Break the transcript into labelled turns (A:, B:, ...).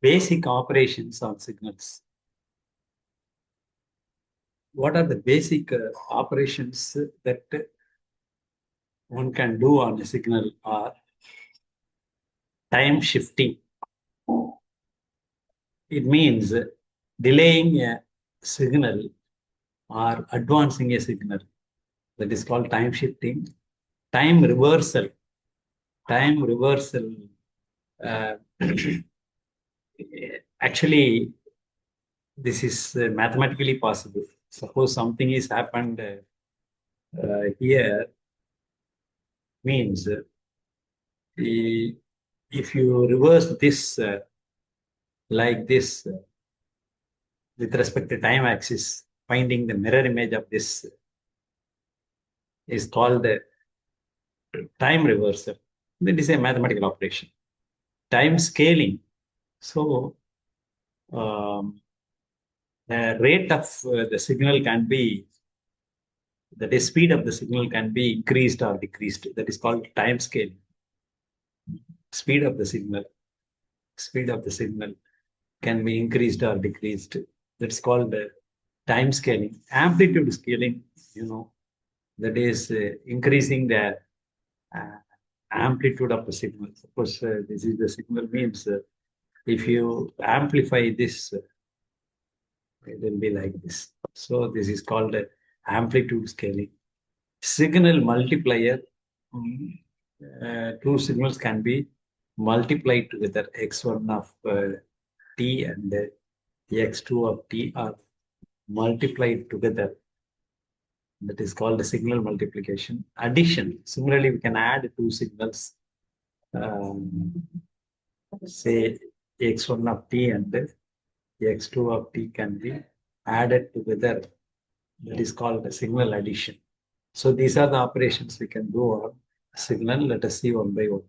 A: basic operations on signals. What are the basic operations that one can do on a signal are time shifting. It means delaying a signal or advancing a signal. That is called time shifting. Time reversal. Time reversal. Actually, this is mathematically possible. Suppose something is happened here, means if you reverse this like this with respect to time axis, finding the mirror image of this is called the time reversal. That is a mathematical operation. Time scaling. So the rate of the signal can be, that is, speed of the signal can be increased or decreased. That is called time scaling. Speed of the signal can be increased or decreased. That's called time scaling. Amplitude scaling, that is increasing the amplitude of the signal. Suppose this is the signal, means if you amplify this, it will be like this. So this is called amplitude scaling. Signal multiplier. Two signals can be multiplied together. X1 of t and x2 of t are multiplied together. That is called a signal multiplication. Addition. Similarly, we can add two signals. Say x1 of t and x2 of t can be added together. That is called a signal addition. So these are the operations we can do on signal. Let us see one by one.